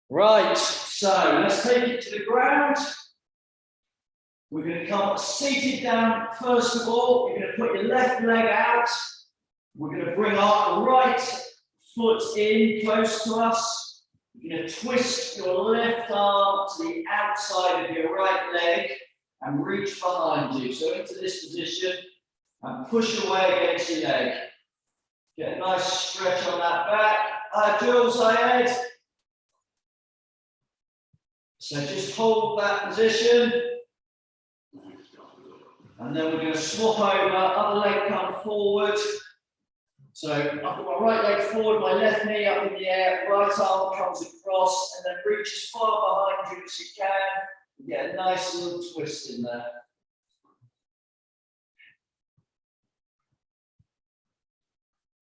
Right, so let's take it to the ground. We're going to come seated down first of all. You're going to put your left leg out. We're going to bring our right foot in close to us. You're going to twist your left arm to the outside of your right leg and reach behind you. So into this position and push away against your leg. Get a nice stretch on that back. Jules, ahead. So just hold that position. And then we're going to swap over, other leg come forward. So I've got my right leg forward, my left knee up in the air, right arm comes across, and then reach as far behind you as you can. You get a nice little twist in there.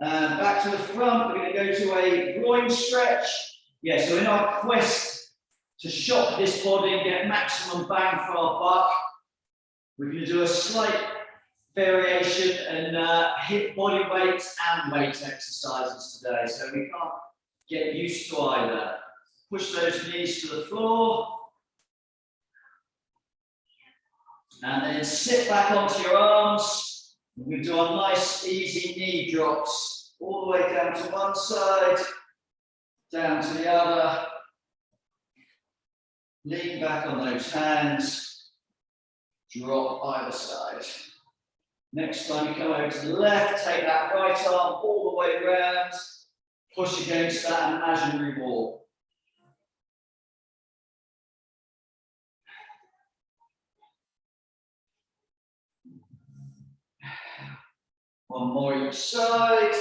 And back to the front, we're going to go to a groin stretch. Yeah, so in our quest to shock this body and get maximum bang for our buck, we're going to do a slight variation and hit body weight and weight exercises today. So we can't get used to either. Push those knees to the floor. And then sit back onto your arms. We're going to do our nice easy knee drops all the way down to one side, down to the other. Lean back on those hands. Drop either side. Next time you come over to the left, take that right arm all the way around, push against that imaginary wall. One more each side.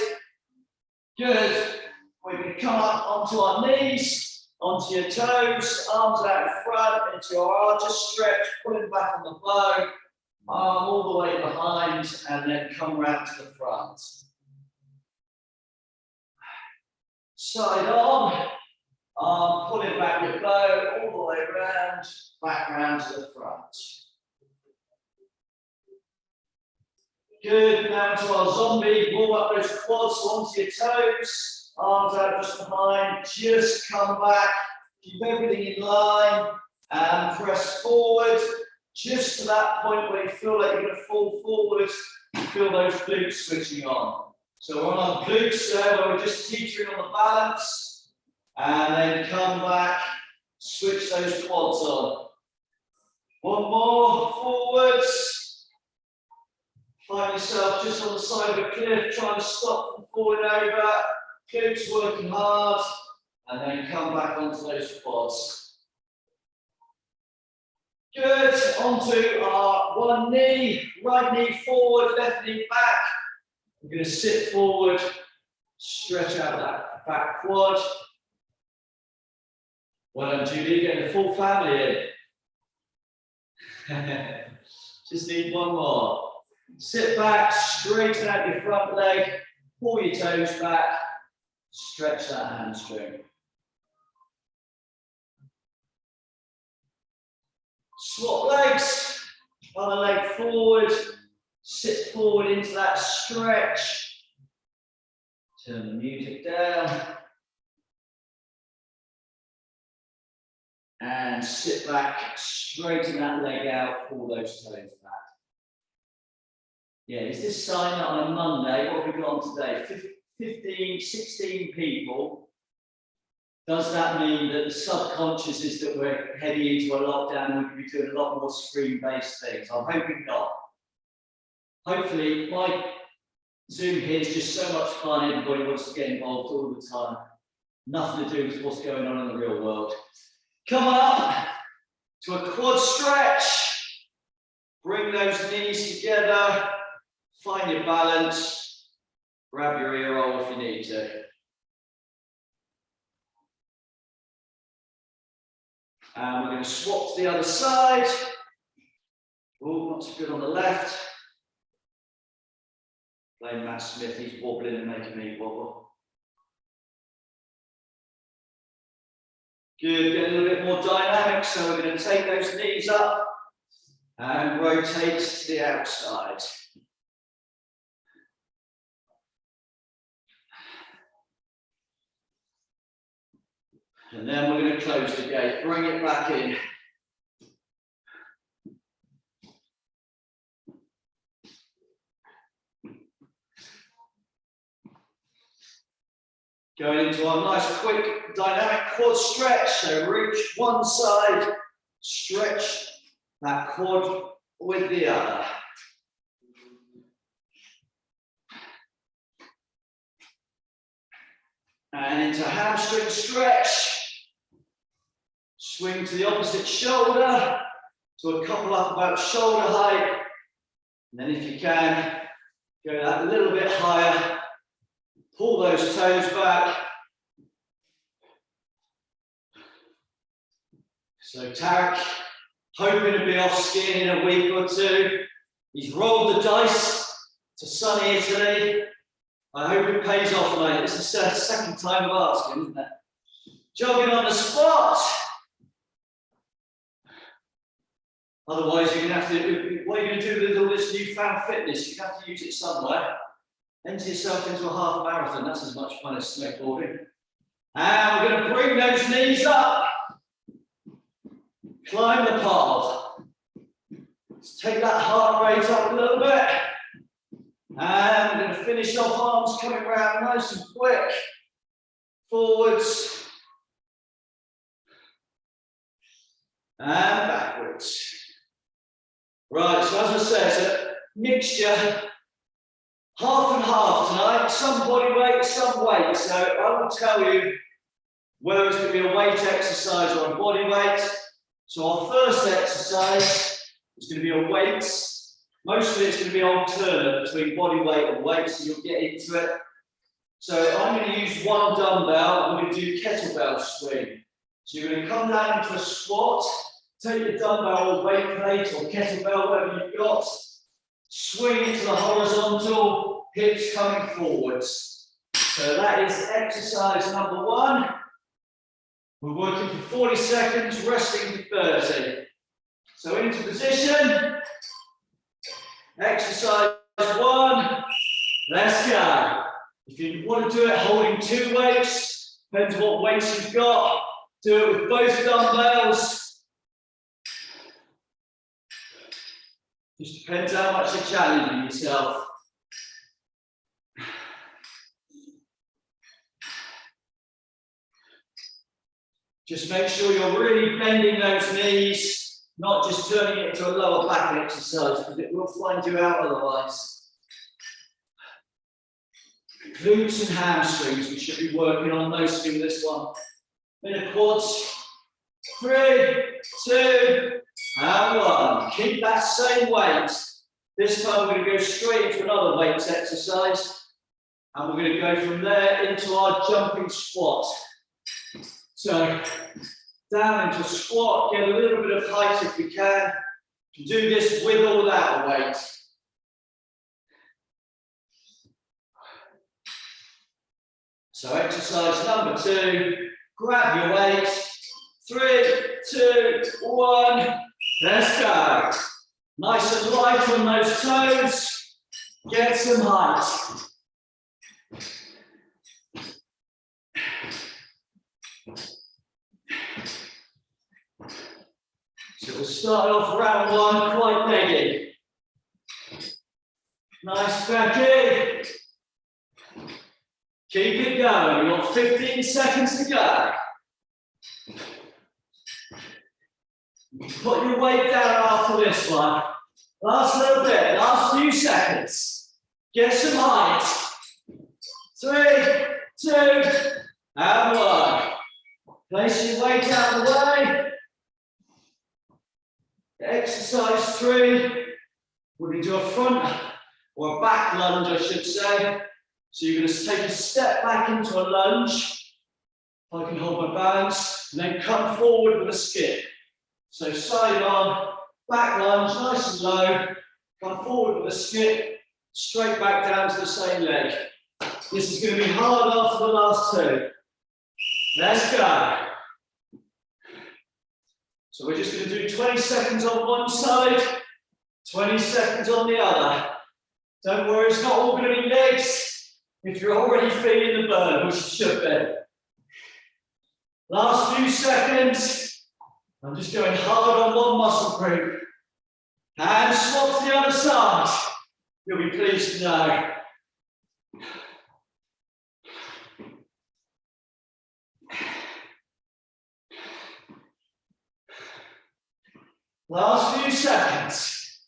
Good. We're going to come up onto our knees, onto your toes, arms out in front, into your arches stretch, pulling back on the bow. Arm all the way behind and then come round to the front. Side on, arm pulling back your bow all the way around, back round to the front. Good, now to our zombie, warm up those quads onto your toes, arms out just behind, just come back, keep everything in line and press forward. Just to that point where you feel like you're going to fall forward, you feel those glutes switching on. So we're on our glutes there, where we're just teetering on the balance, and then come back, switch those quads on. One more, forwards. Find yourself just on the side of a cliff, trying to stop from falling over. Glutes working hard, and then come back onto those quads. Good, onto our one knee, right knee forward, left knee back. We're going to sit forward, stretch out that back quad. Well done, Julie, getting the full family in. Just need one more. Sit back, straighten out your front leg, pull your toes back, stretch that hamstring. Swap legs, other leg forward, sit forward into that stretch. Turn the music down. And sit back, straighten that leg out, pull those toes back. Yeah, is this sign that on a Monday, what have we got on today? 15, 16 people. Does that mean that the subconscious is that we're heading into a lockdown and we could be doing a lot more screen-based things? I'm hoping not. Hopefully, my Zoom here is just so much fun, everybody wants to get involved all the time. Nothing to do with what's going on in the real world. Come up to a quad stretch. Bring those knees together. Find your balance. Grab your ear roll if you need to. And we're going to swap to the other side. Oh, not so good on the left. Playing Matt Smith, he's wobbling and making me wobble. Good, get a little bit more dynamic. So we're going to take those knees up and rotate to the outside. And then we're going to close the gate, bring it back in. Going into our nice, quick, dynamic quad stretch. So reach one side, stretch that quad with the other. And into hamstring stretch. Swing to the opposite shoulder, to a couple up about shoulder height. And then if you can, go that a little bit higher. Pull those toes back. So Tarek, hoping to be off skiing in a week or two. He's rolled the dice to sunny Italy. I hope it pays off, mate. This is the second time of asking, isn't it? Jogging on the spot. Otherwise, you're going to have to, what are you going to do with all this newfound fitness? You have to use it somewhere. Enter yourself into a half marathon. That's as much fun as snowboarding. And we're going to bring those knees up. Climb the path. Let's take that heart rate up a little bit. And we're going to finish off arms coming around nice and quick. Forwards. And backwards. Right, so as I said, it's a mixture. Half and half tonight, some body weight, some weight. So I will tell you whether it's going to be a weight exercise or a body weight. So our first exercise is going to be a weights. Mostly it's going to be alternate between body weight and weight, so you'll get into it. So I'm going to use one dumbbell, I'm going to do kettlebell swing. So you're going to come down into a squat, take your dumbbell or weight plate or kettlebell, whatever you've got. Swing it to the horizontal, hips coming forwards. So that is exercise number one. We're working for 40 seconds, resting for 30. So into position. Exercise one. Let's go. If you want to do it holding two weights, depends what weights you've got. Do it with both dumbbells. Just depends how much you're challenging yourself. Just make sure you're really bending those knees, not just turning it into a lower back exercise, because it will find you out otherwise. Glutes and hamstrings, we should be working on mostly with this one. Bit of quads. 3, 2, and 1. Keep that same weight. This time we're going to go straight into another weights exercise. And we're going to go from there into our jumping squat. So, down into a squat, get a little bit of height if we can. You can do this with or without a weight. So exercise number 2, grab your weight. 3, 2, 1, let's go. Nice and light on those toes. Get some height. So we'll start off round one quite leggy. Nice back in. Keep it going. We've got 15 seconds to go. Put your weight down after this one. Last little bit, last few seconds. Get some height. 3, 2, and 1. Place your weight out of the way. Exercise 3. We're going to do a front or a back lunge, I should say. So you're going to take a step back into a lunge. If I can hold my balance, and then come forward with a skip. So side on, back lunge, nice and low. Come forward with a skip, straight back down to the same leg. This is going to be hard after the last 2. Let's go. So we're just going to do 20 seconds on one side, 20 seconds on the other. Don't worry, it's not all going to be legs if you're already feeling the burn, which you should be. Last few seconds. I'm just going hard on one muscle group. And swap to the other side. You'll be pleased to know. Last few seconds.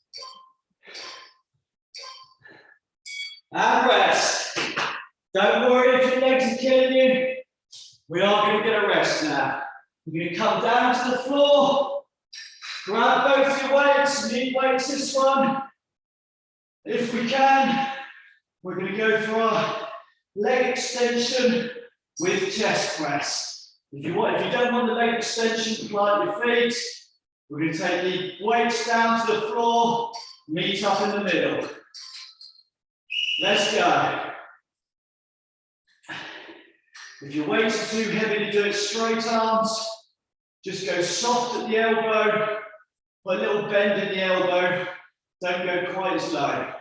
And rest. Don't worry if your legs are killing you. We are going to get a rest now. You're going to come down to the floor. Grab both your weights. Knee weights this one. If we can, we're going to go for our leg extension with chest press. If you don't want the leg extension, plant your feet. We're going to take the weights down to the floor, meet up in the middle. Let's go. If your weights are too heavy to do it straight arms, just go soft at the elbow, put a little bend in the elbow, don't go quite as low.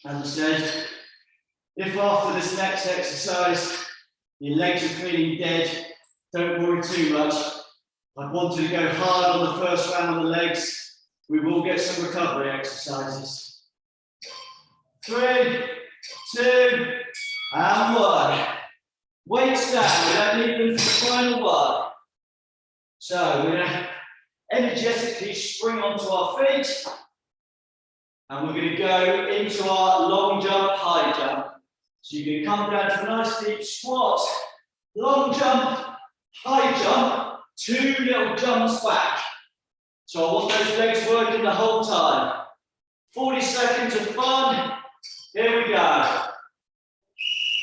As I said, if after this next exercise your legs are feeling dead, don't worry too much. I want you to go hard on the first round of the legs. We will get some recovery exercises. 3, 2, and 1. Weights down, we don't need them for the final one. So we're going to energetically spring onto our feet. And we're going to go into our long jump, high jump. So you're going to come down to a nice deep squat, long jump, high jump, 2 little jumps back. So I want those legs working the whole time. 40 seconds of fun. Here we go.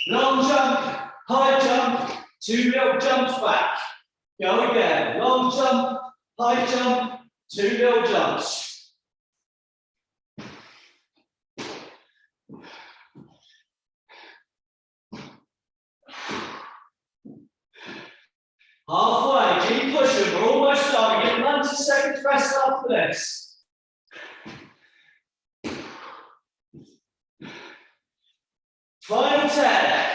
Long jump, high jump, 2 little jumps back. Go again. Long jump, high jump, 2 little jumps. Halfway, keep pushing, we're almost done. We get 90 seconds rest after this. Final 10.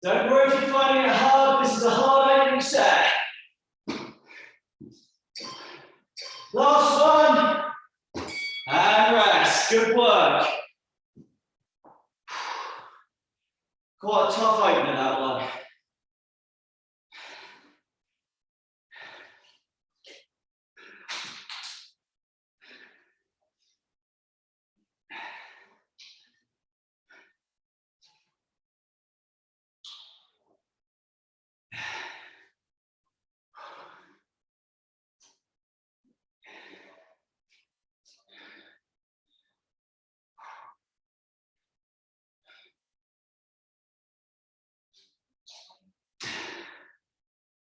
Don't worry if you're finding it hard, this is a hard ending set. Last one. And rest, good work. Quite a tough opener, that one.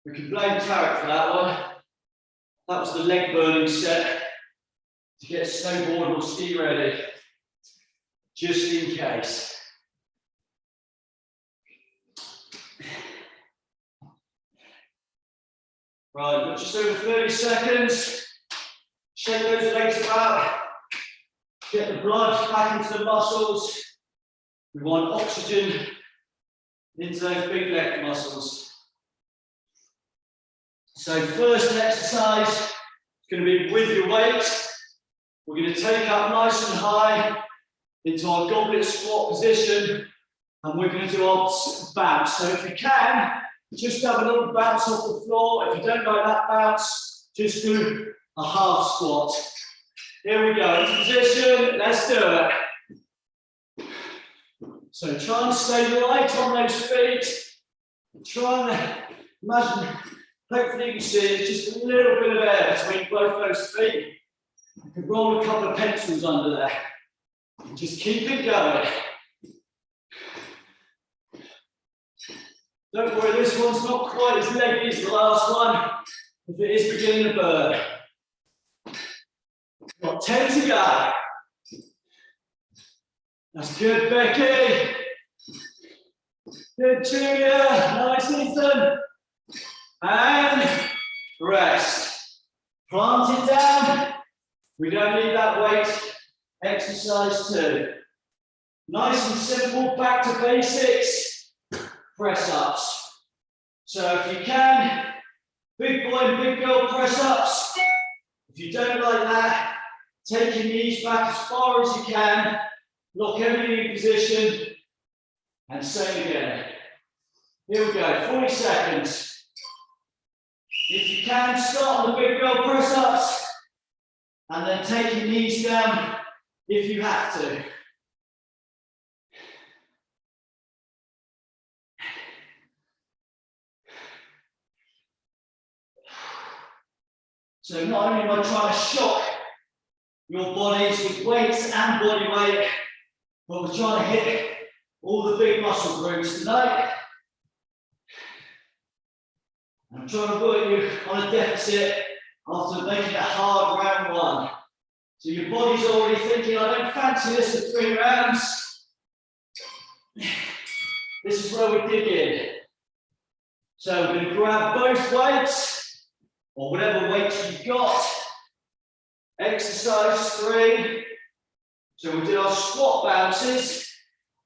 We can blame Tarek for that one. That was the leg burning set to get snowboard or ski ready, just in case. Right, we've got just over 30 seconds. Shake those legs about. Get the blood back into the muscles. We want oxygen into those big leg muscles. So first exercise is going to be with your weight. We're going to take up nice and high into our goblet squat position, and we're going to do our bounce. So if you can, just have a little bounce off the floor. If you don't like that bounce, just do a half squat. Here we go, into position, let's do it. So try and stay light on those feet. Try and imagine, hopefully you can see there's just a little bit of air between both those feet. You can roll a couple of pencils under there. And just keep it going. Don't worry, this one's not quite as leggy as the last one, if it is beginning to burn. Got 10 to go. That's good, Becky. Good, Julia. Nice, Ethan. And rest. Plant it down. We don't need that weight Exercise 2. Nice and simple, back to basics, press ups. So if you can, big boy and big girl press ups. If you don't like that, take your knees back as far as you can, lock everything in position, and same again. Here we go, 40 seconds. If you can, start on the big girl press ups, and then take your knees down if you have to. So not only am I trying to shock your bodies with weights and body weight, but we're trying to hit all the big muscle groups tonight. I'm trying to put you on a deficit after making a hard round 1. So your body's already thinking, I don't fancy this for 3 rounds. This is where we dig in. So we're going to grab both weights, or whatever weights you've got. Exercise 3. So we did our squat bounces.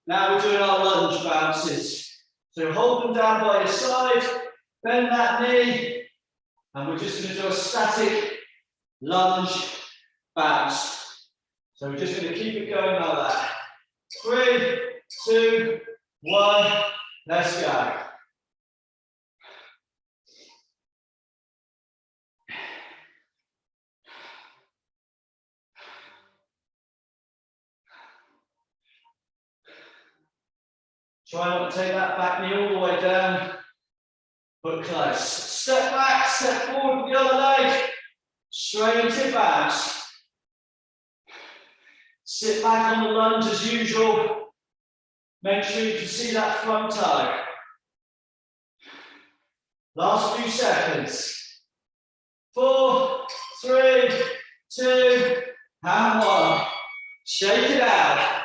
Now we're doing our lunge bounces. So hold them down by your side, bend that knee, and we're just going to do a static lunge bounce. So we're just going to keep it going like that. 3, 2, 1, let's go. Try not to take that back knee all the way down, but close. Step back, step forward with the other leg, straight into bounce. Sit back on the lunge as usual. Make sure you can see that front toe. Last few seconds. 4, 3, 2, and 1. Shake it out.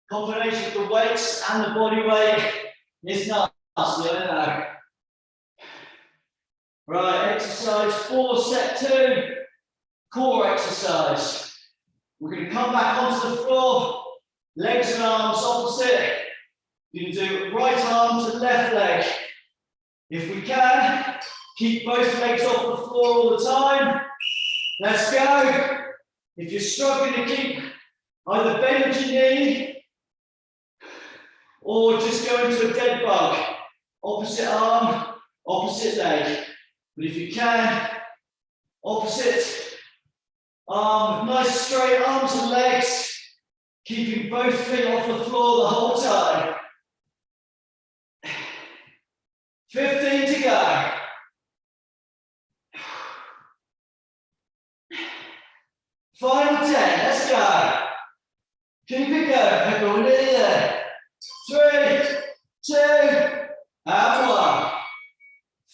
Combination of the weights and the body weight is nasty, I know. Right, exercise 4, set 2, core exercise. We're going to come back onto the floor, legs and arms opposite. You're going to do right arm to left leg. If we can, keep both legs off the floor all the time. Let's go. If you're struggling to keep either bend your knee, or just go into a dead bug, opposite arm, opposite leg. But if you can, opposite arm, nice straight arms and legs, keeping both feet off the floor the whole time. 15 to go. Final 10, let's go. Keep it going, we're nearly there. 3, 2, and 1.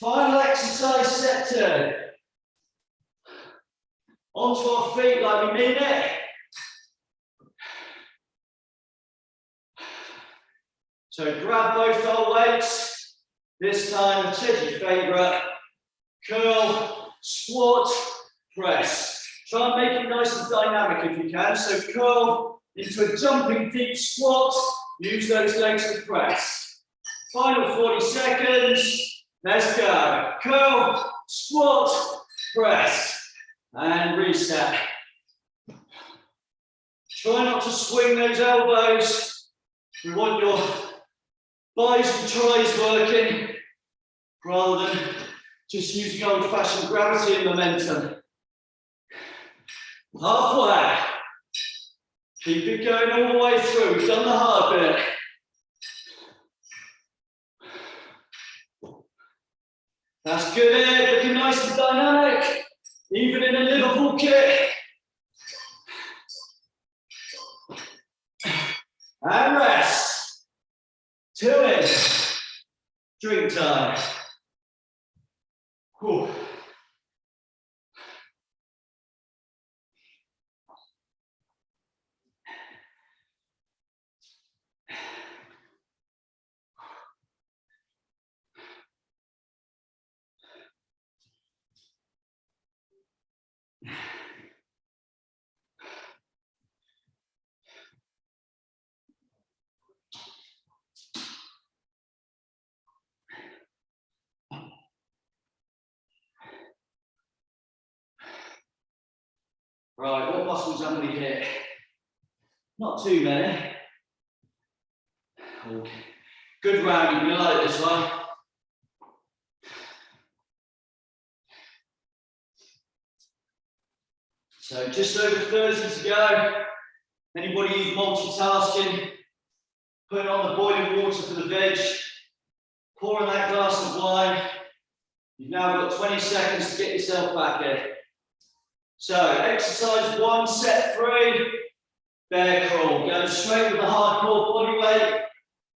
Final exercise, set 2. Onto our feet like we mean it. So grab both our weights. This time, take your favourite. Curl, squat, press. Try and make it nice and dynamic if you can. So curl into a jumping deep squat. Use those legs to press. Final 40 seconds. Let's go. Curl, squat, press. And reset. Try not to swing those elbows. We want your buys and tries working rather than just using old-fashioned gravity and momentum. Halfway. Keep it going all the way through. We've done the hard bit. That's good, Ed. Looking nice and dynamic. Even in a Liverpool kit. And rest. 2 in. Drink time. Whew. Right, what muscles am we hit? Not too many. Oh, good round, you're gonna like this one. So just over 30 to go. Anybody who's multitasking, putting on the boiling water for the veg, pouring that glass of wine. You've now got 20 seconds to get yourself back in. So exercise 1, set 3, bear crawl. Going straight with the hardcore body weight.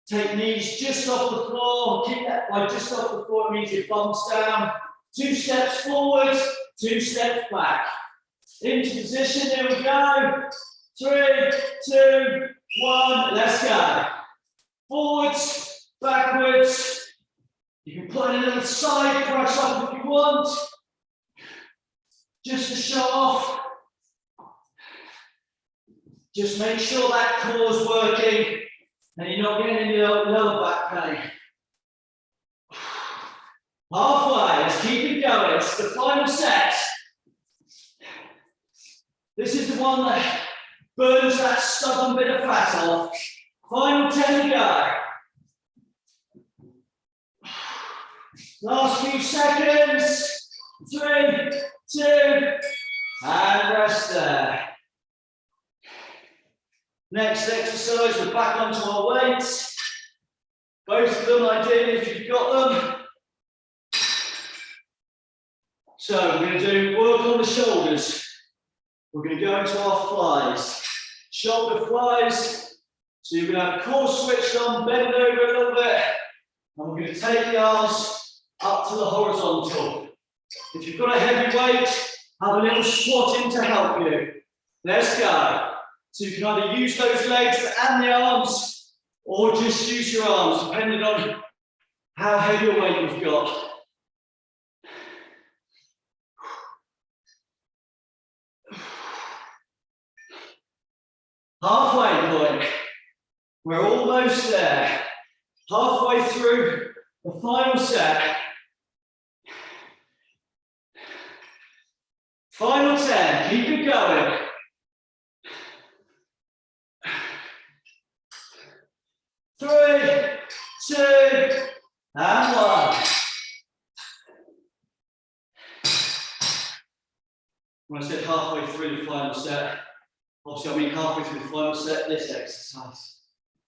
Take knees just off the floor. Keep that by just off the floor, it means it bumps down. 2 steps forward, 2 steps back. Into position, here we go. 3, 2, 1, let's go. Forwards, backwards. You can put in a little side press up if you want. Just to show off. Just make sure that core is working and you're not getting any lower back pain. Halfway, let's keep it going. It's the final set. This is the one that burns that stubborn bit of fat off. Final 10 to go. Last few seconds. 3, 2, and rest there. Next exercise, we're back onto our weights. Both of them, ideally, if you've got them. So we're going to do work on the shoulders. We're going to go into our flies. Shoulder flies. So you're going to have core switched on, bend over a little bit, and we're going to take the arms up to the horizontal. If you've got a heavy weight, have a little squat in to help you. Let's go. So you can either use those legs and the arms, or just use your arms, depending on how heavy a weight you've got. Halfway point. We're almost there. Halfway through the final set. Final 10, keep it going. 3, 2, and 1. When I said halfway through the final set, obviously I mean halfway through the final set, this exercise.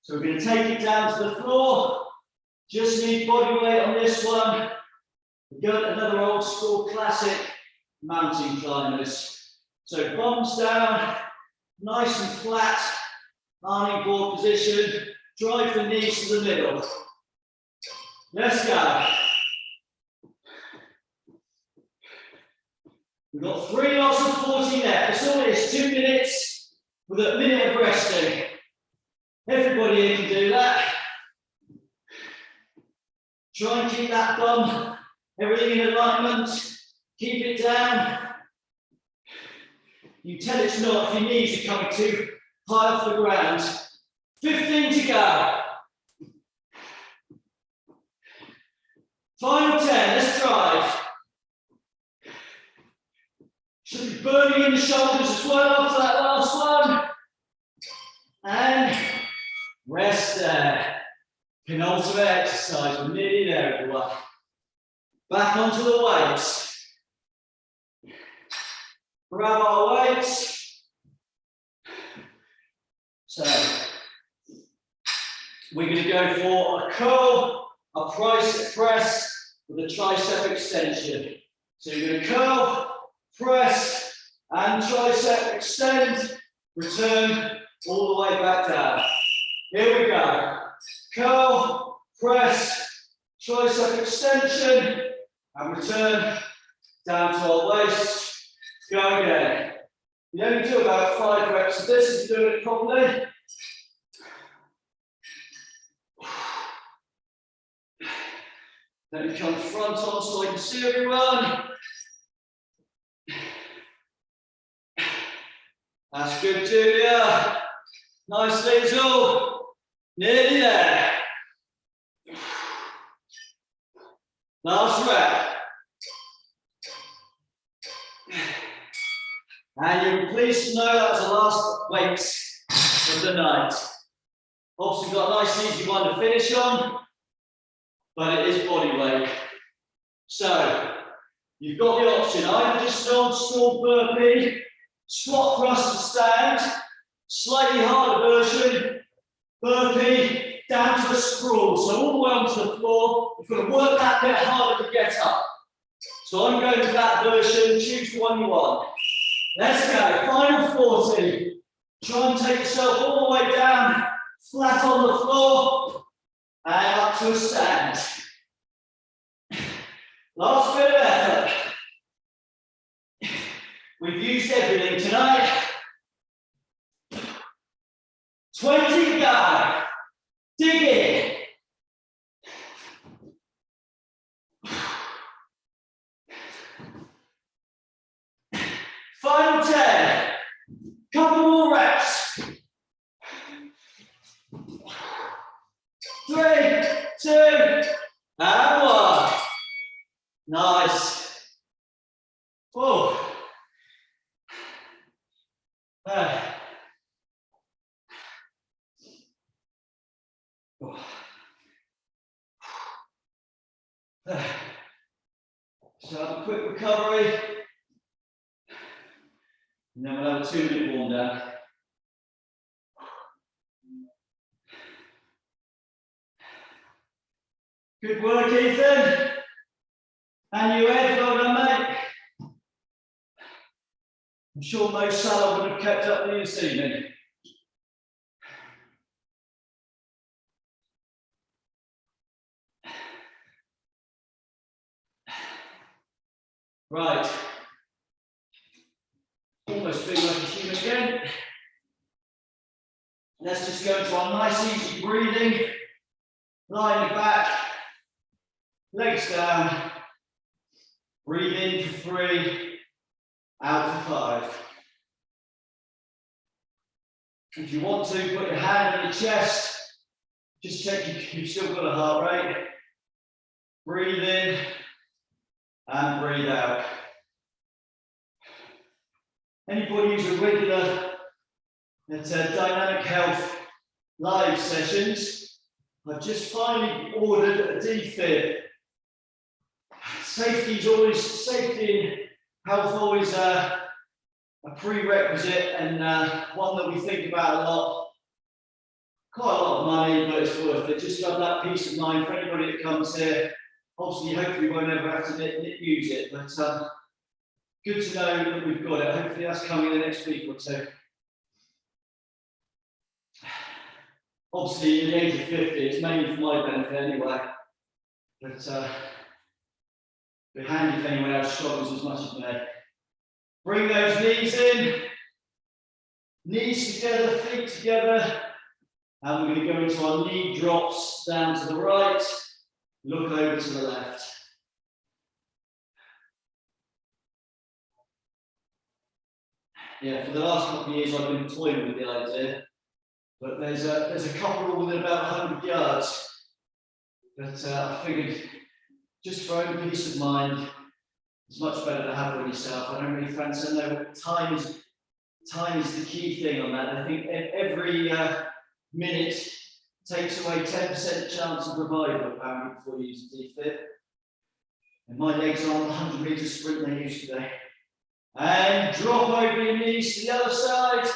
So we're going to take it down to the floor. Just need body weight on this one. We've got another old school classic mountain climbers. So bums down, nice and flat, arming board position. Drive the knees to the middle. Let's go. We've got 3 lots of 40 left. That's all it is, 2 minutes with a minute of resting. Everybody here can do that. Try and keep that bum, everything in alignment. Keep it down. You tell it to not if your knees are coming too high off the ground. 15 to go. Final 10, let's drive. Should be burning in the shoulders as well after that last one. And rest there. Penultimate exercise, we're nearly there, everyone. Back onto the weights. Grab our weights. So, we're going to go for a curl, a tricep press with a tricep extension. So you're going to curl, press, and tricep extend, return all the way back down. Here we go. Curl, press, tricep extension, and return down to our waist. Go again. You only do about 5 reps of this if you're doing it properly. Let me come front on so I can see everyone. That's good, Julia. Nice, Liesl. Nearly there. Last rep. And you're pleased to know that was the last weight of the night. Obviously got a nice easy one to finish on, but it is body weight. So you've got the option, either just an old small burpee, squat thrust to stand, slightly harder version, burpee down to a sprawl. So all the way onto the floor, you've got to work that bit harder to get up. So I'm going with that version, choose the one you want. Let's go, final 40. Try and take yourself all the way down, flat on the floor, and up to a stand. Last bit of effort. We've used everything tonight. 20 to go. Dig in. Final 10. Couple more reps. 3, 2, and 1. Nice. Oh. So have a quick recovery. And then we'll have a 2-minute warm down. Good work, Ethan. And you, Ed, well done, mate. I'm sure Mo Salah would have kept up with you this evening. Right. Almost feel like a human again. Let's just go into our nice easy breathing. Lying back, legs down. Breathe in for 3, out for 5. If you want to, put your hand on your chest. Just check you've still got a heart rate. Breathe in and breathe out. Anybody who's a regular at Dynamic Health live sessions, I've just finally ordered a defib. Safety and health always a prerequisite, and one that we think about a lot. Quite a lot of money, but it's worth it. Just to have that peace of mind for anybody that comes here. Obviously, hopefully, we won't ever have to use it, but good to know that we've got it. Hopefully, that's coming in the next week or 2. Obviously, at the age of 50, it's mainly for my benefit anyway. But be handy if anyone else struggles as much as me. Bring those knees in, knees together, feet together, and we're going to go into our knee drops down to the right, look over to the left. Yeah, for the last couple of years I've been toying with the idea, but there's a couple within about 100 yards. But I figured, just for own peace of mind, it's much better to have for yourself. I don't really fancy. I know time is the key thing on that. I think every minute takes away 10% chance of revival apparently before you use a defib. And my legs are on the 100-meter sprint they used today. And drop over your knees to the other side.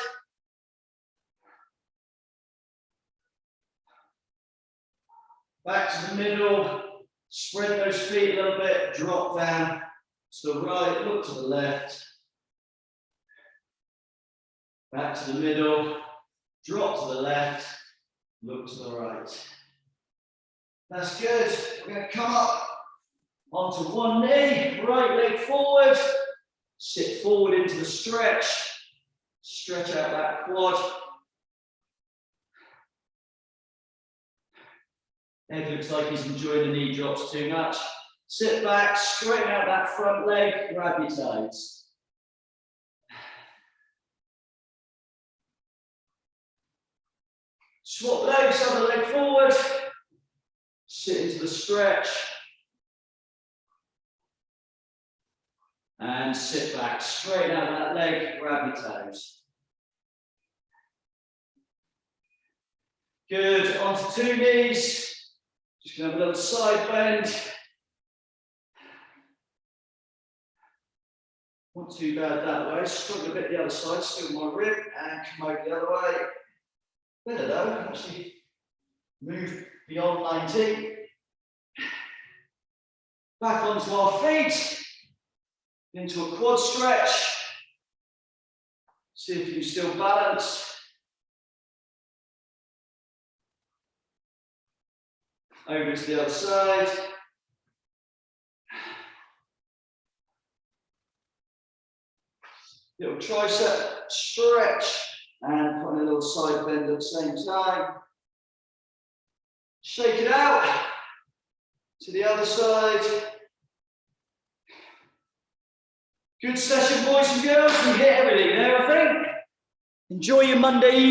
Back to the middle. Spread those feet a little bit, drop down to the right, look to the left. Back to the middle, drop to the left, look to the right. That's good. We're going to come up onto one knee, right leg forward, sit forward into the stretch, stretch out that quad. Ed looks like he's enjoying the knee drops too much. Sit back, straighten out that front leg, grab your toes. Swap legs, other leg forward. Sit into the stretch. And sit back, straighten out that leg, grab your toes. Good, onto two knees. Just gonna have a little side bend. Not too bad that way. Struggle a bit the other side, still my rib, and come over the other way. Better though, actually move beyond 90. Back onto our feet, into a quad stretch. See if you can still balance. Over to the other side. Little tricep stretch and put a little side bend at the same time. Shake it out to the other side. Good session, boys and girls. We hit everything there, I think. Enjoy your Monday evening.